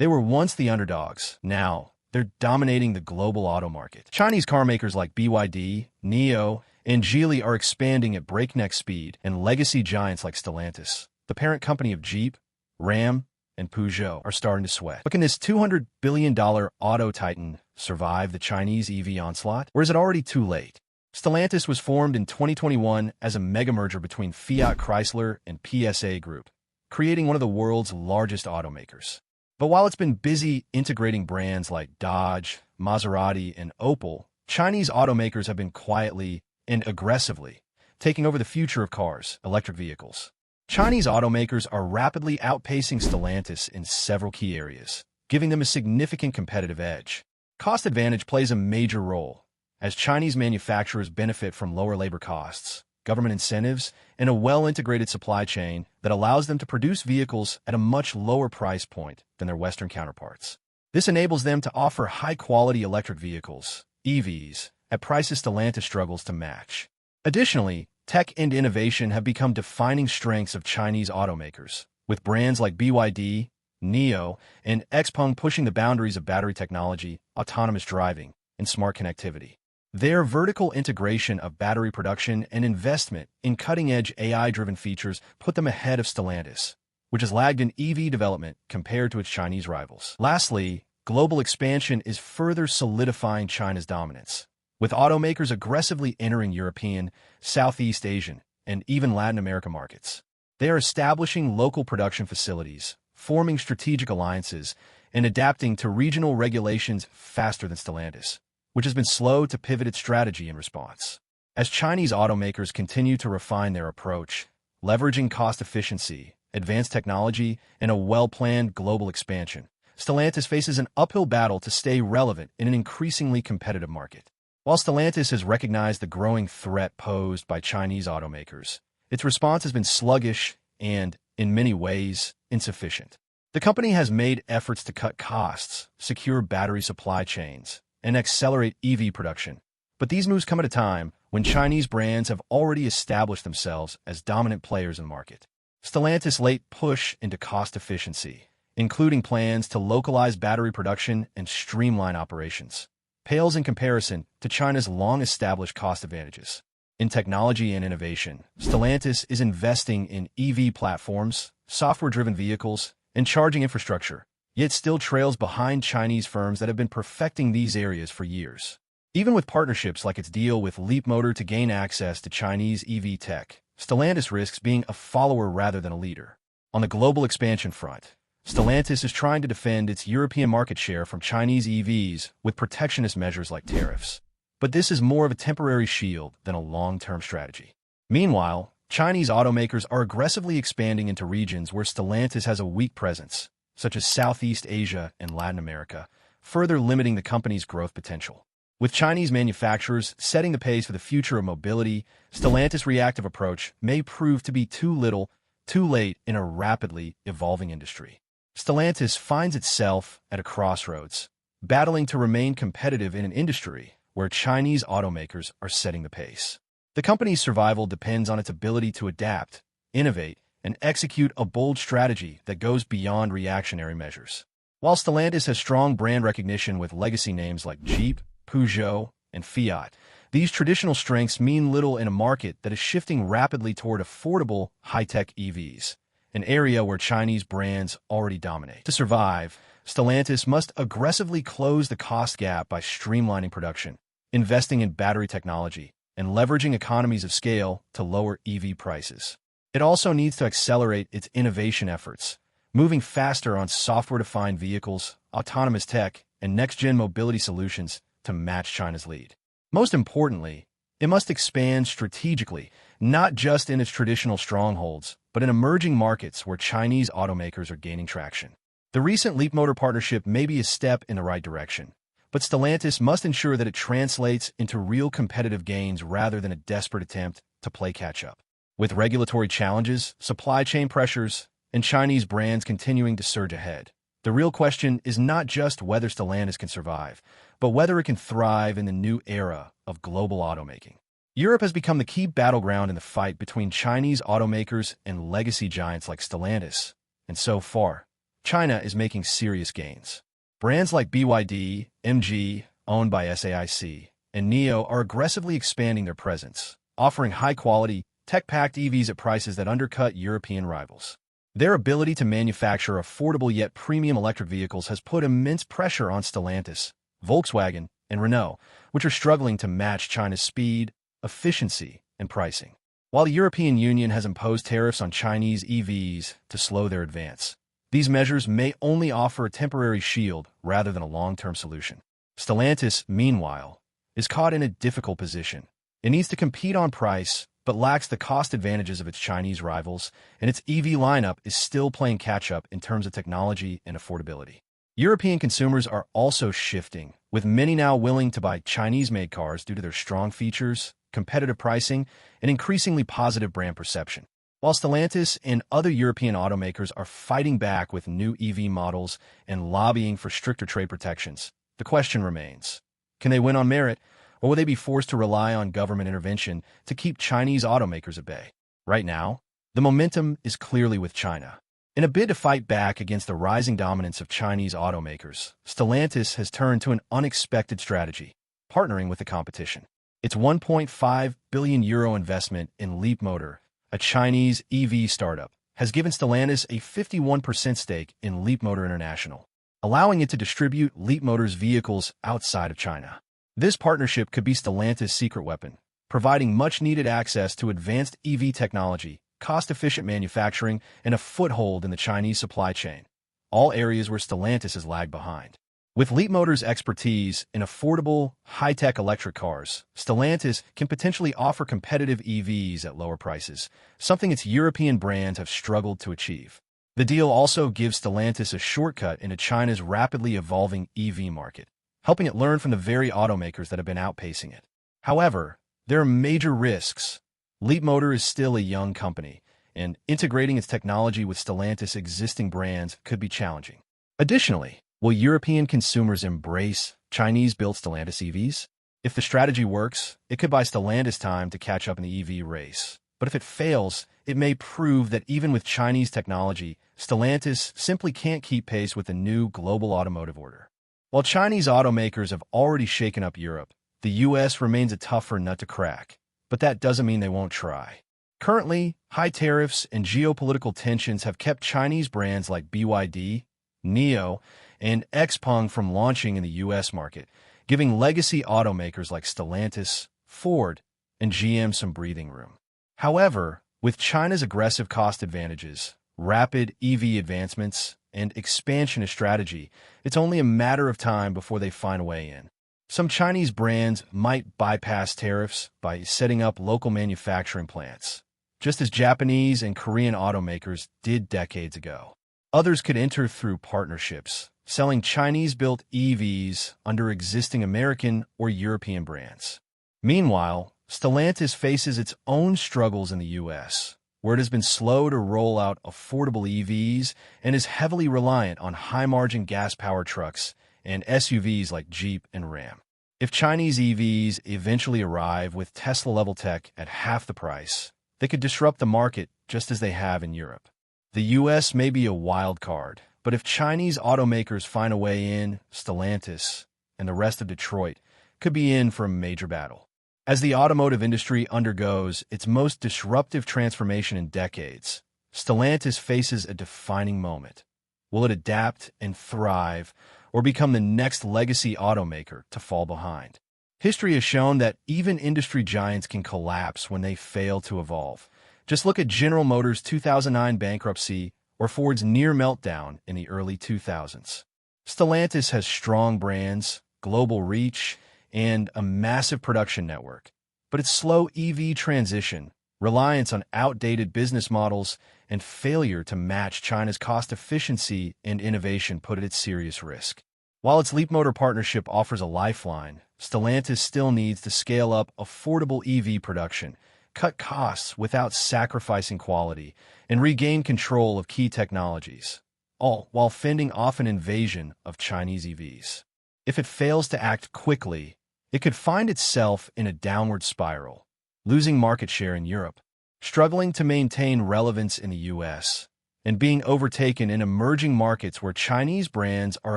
They were once the underdogs. Now, they're dominating the global auto market. Chinese car makers like BYD, NIO, and Geely are expanding at breakneck speed, and legacy giants like Stellantis, the parent company of Jeep, Ram, and Peugeot, are starting to sweat. But can this $200 billion auto titan survive the Chinese EV onslaught? Or is it already too late? Stellantis was formed in 2021 as a mega-merger between Fiat Chrysler and PSA Group, creating one of the world's largest automakers. But while it's been busy integrating brands like Dodge, Maserati, and Opel, Chinese automakers have been quietly and aggressively taking over the future of cars, electric vehicles. Chinese automakers are rapidly outpacing Stellantis in several key areas, giving them a significant competitive edge. Cost advantage plays a major role, as Chinese manufacturers benefit from lower labor costs, government incentives, and a well-integrated supply chain that allows them to produce vehicles at a much lower price point than their Western counterparts. This enables them to offer high-quality electric vehicles, EVs, at prices Stellantis struggles to match. Additionally, tech and innovation have become defining strengths of Chinese automakers, with brands like BYD, NIO, and XPeng pushing the boundaries of battery technology, autonomous driving, and smart connectivity. Their vertical integration of battery production and investment in cutting-edge AI-driven features put them ahead of Stellantis, which has lagged in EV development compared to its Chinese rivals. Lastly, global expansion is further solidifying China's dominance, with automakers aggressively entering European, Southeast Asian, and even Latin America markets. They are establishing local production facilities, forming strategic alliances, and adapting to regional regulations faster than Stellantis, which has been slow to pivot its strategy in response. As Chinese automakers continue to refine their approach, leveraging cost efficiency, advanced technology, and a well-planned global expansion, Stellantis faces an uphill battle to stay relevant in an increasingly competitive market. While Stellantis has recognized the growing threat posed by Chinese automakers, its response has been sluggish and, in many ways, insufficient. The company has made efforts to cut costs, secure battery supply chains, and accelerate EV production. But these moves come at a time when Chinese brands have already established themselves as dominant players in the market. Stellantis' late push into cost efficiency, including plans to localize battery production and streamline operations, pales in comparison to China's long-established cost advantages. In technology and innovation, Stellantis is investing in EV platforms, software-driven vehicles, and charging infrastructure, yet still trails behind Chinese firms that have been perfecting these areas for years. Even with partnerships like its deal with Leapmotor to gain access to Chinese EV tech, Stellantis risks being a follower rather than a leader. On the global expansion front, Stellantis is trying to defend its European market share from Chinese EVs with protectionist measures like tariffs. But this is more of a temporary shield than a long-term strategy. Meanwhile, Chinese automakers are aggressively expanding into regions where Stellantis has a weak presence, such as Southeast Asia and Latin America, further limiting the company's growth potential. With Chinese manufacturers setting the pace for the future of mobility, Stellantis' reactive approach may prove to be too little, too late in a rapidly evolving industry. Stellantis finds itself at a crossroads, battling to remain competitive in an industry where Chinese automakers are setting the pace. The company's survival depends on its ability to adapt, innovate, and execute a bold strategy that goes beyond reactionary measures. While Stellantis has strong brand recognition with legacy names like Jeep, Peugeot, and Fiat, these traditional strengths mean little in a market that is shifting rapidly toward affordable, high-tech EVs, an area where Chinese brands already dominate. To survive, Stellantis must aggressively close the cost gap by streamlining production, investing in battery technology, and leveraging economies of scale to lower EV prices. It also needs to accelerate its innovation efforts, moving faster on software-defined vehicles, autonomous tech, and next-gen mobility solutions to match China's lead. Most importantly, it must expand strategically, not just in its traditional strongholds, but in emerging markets where Chinese automakers are gaining traction. The recent Leapmotor partnership may be a step in the right direction, but Stellantis must ensure that it translates into real competitive gains rather than a desperate attempt to play catch-up. With regulatory challenges, supply chain pressures, and Chinese brands continuing to surge ahead, the real question is not just whether Stellantis can survive, but whether it can thrive in the new era of global automaking. Europe has become the key battleground in the fight between Chinese automakers and legacy giants like Stellantis, and so far, China is making serious gains. Brands like BYD, MG, owned by SAIC, and NIO are aggressively expanding their presence, offering high-quality, tech-packed EVs at prices that undercut European rivals. Their ability to manufacture affordable yet premium electric vehicles has put immense pressure on Stellantis, Volkswagen, and Renault, which are struggling to match China's speed, efficiency, and pricing. While the European Union has imposed tariffs on Chinese EVs to slow their advance, these measures may only offer a temporary shield rather than a long-term solution. Stellantis, meanwhile, is caught in a difficult position. It needs to compete on price, but lacks the cost advantages of its Chinese rivals, and its EV lineup is still playing catch-up in terms of technology and affordability. European consumers are also shifting, with many now willing to buy Chinese-made cars due to their strong features, competitive pricing, and increasingly positive brand perception. While Stellantis and other European automakers are fighting back with new EV models and lobbying for stricter trade protections, the question remains, can they win on merit, or will they be forced to rely on government intervention to keep Chinese automakers at bay? Right now, the momentum is clearly with China. In a bid to fight back against the rising dominance of Chinese automakers, Stellantis has turned to an unexpected strategy, partnering with the competition. Its €1.5 billion investment in Leapmotor, a Chinese EV startup, has given Stellantis a 51% stake in Leapmotor International, allowing it to distribute Leapmotor's vehicles outside of China. This partnership could be Stellantis' secret weapon, providing much-needed access to advanced EV technology, cost-efficient manufacturing, and a foothold in the Chinese supply chain, all areas where Stellantis has lagged behind. With Leapmotor's expertise in affordable, high-tech electric cars, Stellantis can potentially offer competitive EVs at lower prices, something its European brands have struggled to achieve. The deal also gives Stellantis a shortcut into China's rapidly evolving EV market, helping it learn from the very automakers that have been outpacing it. However, there are major risks. Leapmotor is still a young company, and integrating its technology with Stellantis' existing brands could be challenging. Additionally, will European consumers embrace Chinese-built Stellantis EVs? If the strategy works, it could buy Stellantis time to catch up in the EV race. But if it fails, it may prove that even with Chinese technology, Stellantis simply can't keep pace with the new global automotive order. While Chinese automakers have already shaken up Europe, the US remains a tougher nut to crack, but that doesn't mean they won't try. Currently, high tariffs and geopolitical tensions have kept Chinese brands like BYD, NIO, and XPeng from launching in the US market, giving legacy automakers like Stellantis, Ford, and GM some breathing room. However, with China's aggressive cost advantages, rapid EV advancements, and expansionist strategy, it's only a matter of time before they find a way in. Some Chinese brands might bypass tariffs by setting up local manufacturing plants, just as Japanese and Korean automakers did decades ago. Others could enter through partnerships, selling Chinese-built EVs under existing American or European brands. Meanwhile, Stellantis faces its own struggles in the US, where it has been slow to roll out affordable EVs and is heavily reliant on high-margin gas-powered trucks and SUVs like Jeep and Ram. If Chinese EVs eventually arrive with Tesla-level tech at half the price, they could disrupt the market just as they have in Europe. The US may be a wild card, but if Chinese automakers find a way in, Stellantis and the rest of Detroit could be in for a major battle. As the automotive industry undergoes its most disruptive transformation in decades, Stellantis faces a defining moment. Will it adapt and thrive, or become the next legacy automaker to fall behind? History has shown that even industry giants can collapse when they fail to evolve. Just look at General Motors' 2009 bankruptcy or Ford's near meltdown in the early 2000s. Stellantis has strong brands, global reach, and a massive production network. But its slow EV transition, reliance on outdated business models, and failure to match China's cost efficiency and innovation put it at serious risk. While its Leapmotor partnership offers a lifeline, Stellantis still needs to scale up affordable EV production, cut costs without sacrificing quality, and regain control of key technologies, all while fending off an invasion of Chinese EVs. If it fails to act quickly, it could find itself in a downward spiral, losing market share in Europe, struggling to maintain relevance in the US, and being overtaken in emerging markets where Chinese brands are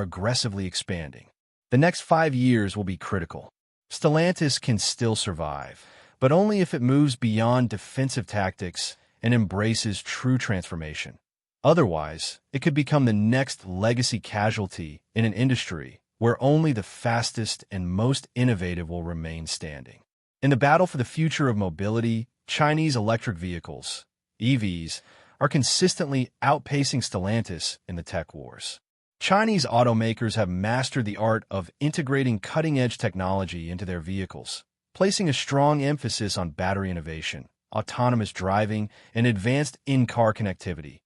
aggressively expanding. The next 5 years will be critical. Stellantis can still survive, but only if it moves beyond defensive tactics and embraces true transformation. Otherwise, it could become the next legacy casualty in an industry where only the fastest and most innovative will remain standing. In the battle for the future of mobility, Chinese electric vehicles, EVs, are consistently outpacing Stellantis in the tech wars. Chinese automakers have mastered the art of integrating cutting-edge technology into their vehicles, placing a strong emphasis on battery innovation, autonomous driving, and advanced in-car connectivity,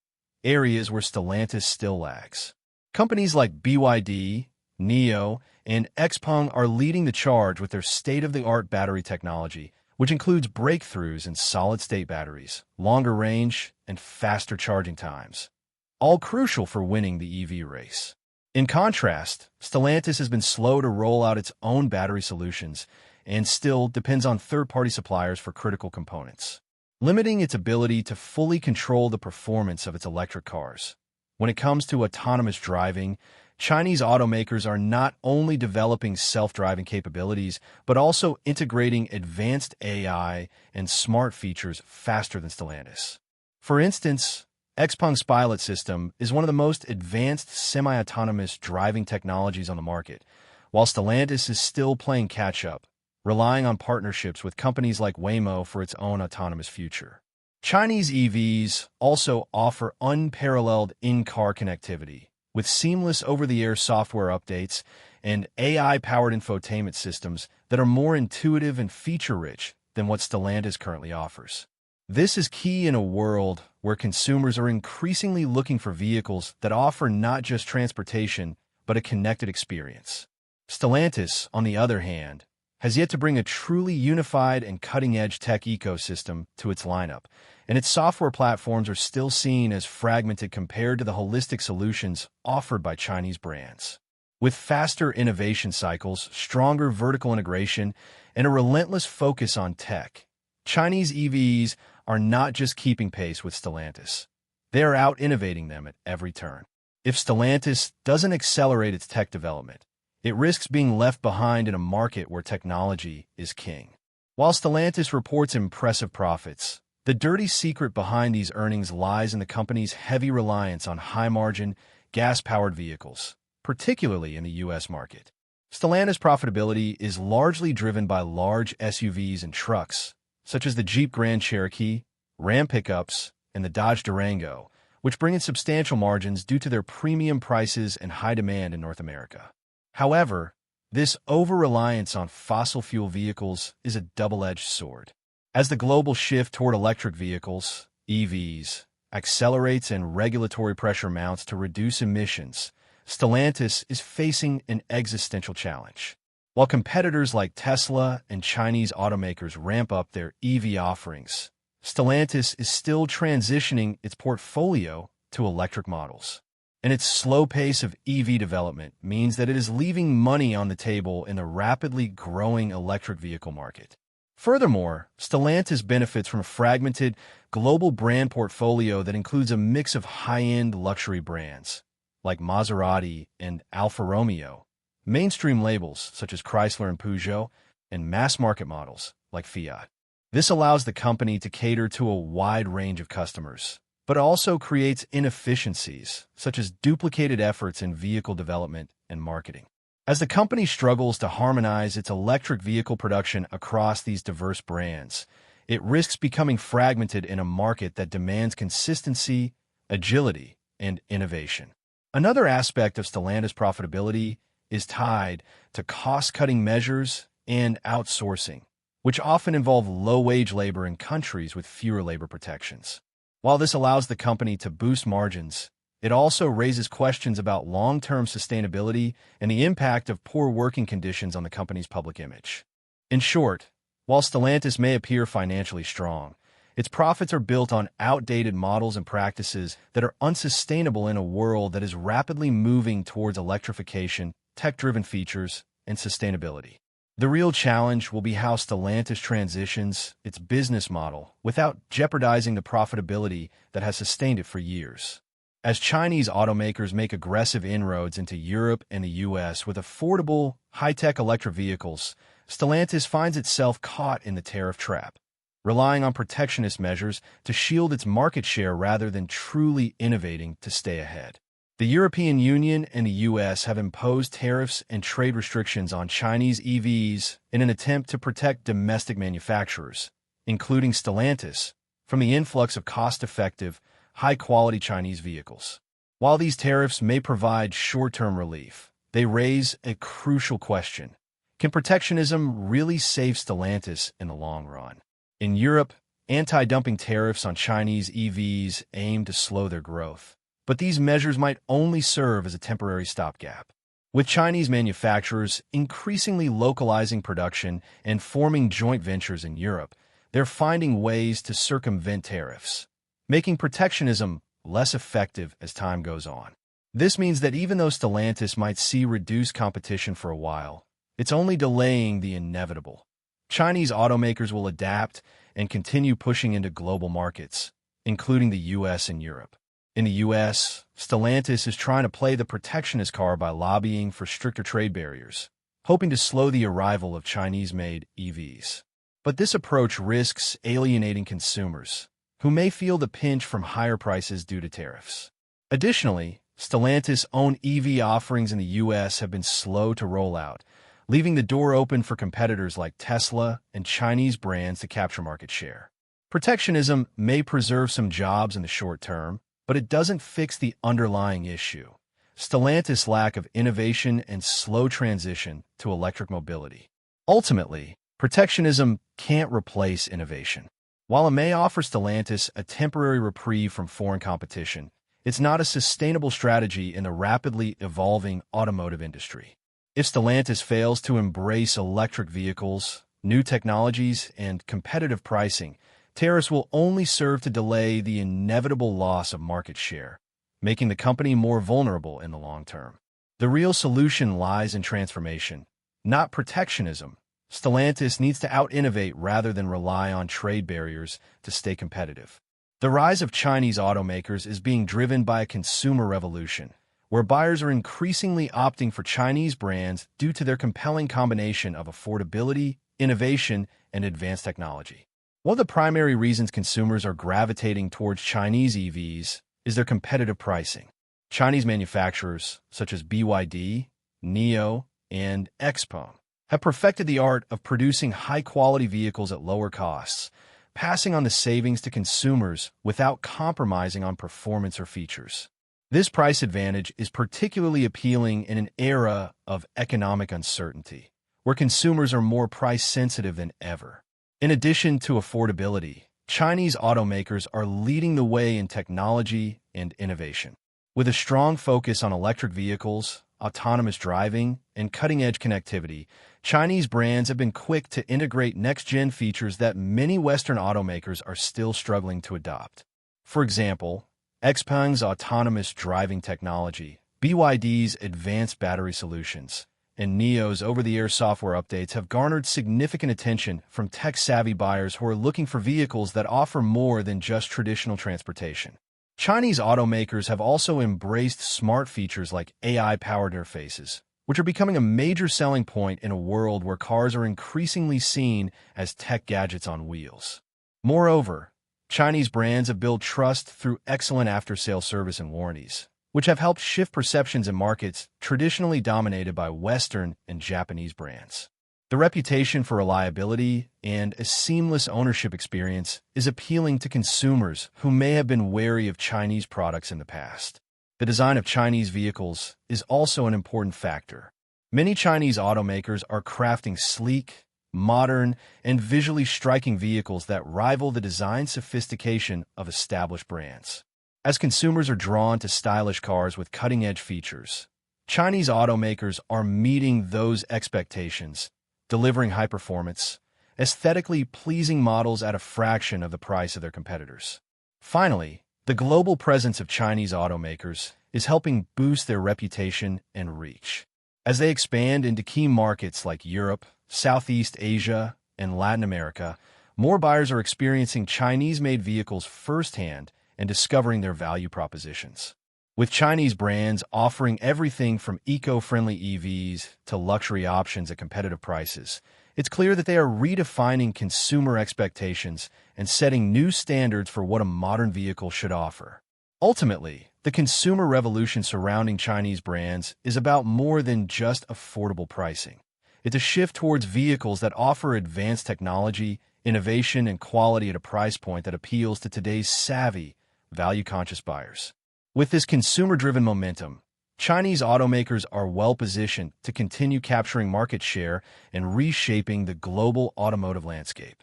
areas where Stellantis still lags. Companies like BYD, NIO, and XPeng are leading the charge with their state-of-the-art battery technology, which includes breakthroughs in solid-state batteries, longer range, and faster charging times, all crucial for winning the EV race. In contrast, Stellantis has been slow to roll out its own battery solutions and still depends on third-party suppliers for critical components, limiting its ability to fully control the performance of its electric cars. When it comes to autonomous driving, Chinese automakers are not only developing self-driving capabilities, but also integrating advanced AI and smart features faster than Stellantis. For instance, XPeng's pilot system is one of the most advanced semi-autonomous driving technologies on the market, while Stellantis is still playing catch-up, relying on partnerships with companies like Waymo for its own autonomous future. Chinese EVs also offer unparalleled in-car connectivity, with seamless over-the-air software updates and AI-powered infotainment systems that are more intuitive and feature-rich than what Stellantis currently offers. This is key in a world where consumers are increasingly looking for vehicles that offer not just transportation, but a connected experience. Stellantis, on the other hand, has yet to bring a truly unified and cutting-edge tech ecosystem to its lineup, and its software platforms are still seen as fragmented compared to the holistic solutions offered by Chinese brands. With faster innovation cycles, stronger vertical integration, and a relentless focus on tech, Chinese EVs are not just keeping pace with Stellantis. They are out-innovating them at every turn. If Stellantis doesn't accelerate its tech development, it risks being left behind in a market where technology is king. While Stellantis reports impressive profits, the dirty secret behind these earnings lies in the company's heavy reliance on high-margin, gas-powered vehicles, particularly in the U.S. market. Stellantis' profitability is largely driven by large SUVs and trucks, such as the Jeep Grand Cherokee, Ram pickups, and the Dodge Durango, which bring in substantial margins due to their premium prices and high demand in North America. However, this over-reliance on fossil fuel vehicles is a double-edged sword. As the global shift toward electric vehicles, EVs, accelerates and regulatory pressure mounts to reduce emissions, Stellantis is facing an existential challenge. While competitors like Tesla and Chinese automakers ramp up their EV offerings, Stellantis is still transitioning its portfolio to electric models. And its slow pace of EV development means that it is leaving money on the table in the rapidly growing electric vehicle market. Furthermore, Stellantis benefits from a fragmented global brand portfolio that includes a mix of high-end luxury brands, like Maserati and Alfa Romeo, mainstream labels such as Chrysler and Peugeot, and mass-market models like Fiat. This allows the company to cater to a wide range of customers, but also creates inefficiencies, such as duplicated efforts in vehicle development and marketing. As the company struggles to harmonize its electric vehicle production across these diverse brands, it risks becoming fragmented in a market that demands consistency, agility, and innovation. Another aspect of Stellantis' profitability is tied to cost-cutting measures and outsourcing, which often involve low-wage labor in countries with fewer labor protections. While this allows the company to boost margins, it also raises questions about long-term sustainability and the impact of poor working conditions on the company's public image. In short, while Stellantis may appear financially strong, its profits are built on outdated models and practices that are unsustainable in a world that is rapidly moving towards electrification, tech-driven features, and sustainability. The real challenge will be how Stellantis transitions its business model without jeopardizing the profitability that has sustained it for years. As Chinese automakers make aggressive inroads into Europe and the US with affordable, high-tech electric vehicles, Stellantis finds itself caught in the tariff trap, relying on protectionist measures to shield its market share rather than truly innovating to stay ahead. The European Union and the US have imposed tariffs and trade restrictions on Chinese EVs in an attempt to protect domestic manufacturers, including Stellantis, from the influx of cost-effective, high-quality Chinese vehicles. While these tariffs may provide short-term relief, they raise a crucial question. Can protectionism really save Stellantis in the long run? In Europe, anti-dumping tariffs on Chinese EVs aim to slow their growth, but these measures might only serve as a temporary stopgap. With Chinese manufacturers increasingly localizing production and forming joint ventures in Europe, they're finding ways to circumvent tariffs, making protectionism less effective as time goes on. This means that even though Stellantis might see reduced competition for a while, it's only delaying the inevitable. Chinese automakers will adapt and continue pushing into global markets, including the US and Europe. In the US, Stellantis is trying to play the protectionist card by lobbying for stricter trade barriers, hoping to slow the arrival of Chinese-made EVs. But this approach risks alienating consumers, who may feel the pinch from higher prices due to tariffs. Additionally, Stellantis-owned EV offerings in the US have been slow to roll out, leaving the door open for competitors like Tesla and Chinese brands to capture market share. Protectionism may preserve some jobs in the short term, but it doesn't fix the underlying issue: Stellantis' lack of innovation and slow transition to electric mobility. Ultimately, protectionism can't replace innovation. While it may offer Stellantis a temporary reprieve from foreign competition, it's not a sustainable strategy in the rapidly evolving automotive industry. If Stellantis fails to embrace electric vehicles, new technologies, and competitive pricing, tariffs will only serve to delay the inevitable loss of market share, making the company more vulnerable in the long term. The real solution lies in transformation, not protectionism. Stellantis needs to out-innovate rather than rely on trade barriers to stay competitive. The rise of Chinese automakers is being driven by a consumer revolution, where buyers are increasingly opting for Chinese brands due to their compelling combination of affordability, innovation, and advanced technology. One of the primary reasons consumers are gravitating towards Chinese EVs is their competitive pricing. Chinese manufacturers, such as BYD, NIO, and XPeng, have perfected the art of producing high-quality vehicles at lower costs, passing on the savings to consumers without compromising on performance or features. This price advantage is particularly appealing in an era of economic uncertainty, where consumers are more price-sensitive than ever. In addition to affordability, Chinese automakers are leading the way in technology and innovation. With a strong focus on electric vehicles, autonomous driving, and cutting-edge connectivity, Chinese brands have been quick to integrate next-gen features that many Western automakers are still struggling to adopt. For example, XPeng's autonomous driving technology, BYD's advanced battery solutions, and NIO's over-the-air software updates have garnered significant attention from tech-savvy buyers who are looking for vehicles that offer more than just traditional transportation. Chinese automakers have also embraced smart features like AI-powered interfaces, which are becoming a major selling point in a world where cars are increasingly seen as tech gadgets on wheels. Moreover, Chinese brands have built trust through excellent after-sale service and warranties, which have helped shift perceptions in markets traditionally dominated by Western and Japanese brands. The reputation for reliability and a seamless ownership experience is appealing to consumers who may have been wary of Chinese products in the past. The design of Chinese vehicles is also an important factor. Many Chinese automakers are crafting sleek, modern, and visually striking vehicles that rival the design sophistication of established brands. As consumers are drawn to stylish cars with cutting-edge features, Chinese automakers are meeting those expectations, delivering high-performance, aesthetically pleasing models at a fraction of the price of their competitors. Finally, the global presence of Chinese automakers is helping boost their reputation and reach. As they expand into key markets like Europe, Southeast Asia, and Latin America, more buyers are experiencing Chinese-made vehicles firsthand and discovering their value propositions. With Chinese brands offering everything from eco-friendly EVs to luxury options at competitive prices, it's clear that they are redefining consumer expectations and setting new standards for what a modern vehicle should offer. Ultimately, the consumer revolution surrounding Chinese brands is about more than just affordable pricing. It's a shift towards vehicles that offer advanced technology, innovation, and quality at a price point that appeals to today's savvy, value-conscious buyers. With this consumer-driven momentum, Chinese automakers are well-positioned to continue capturing market share and reshaping the global automotive landscape.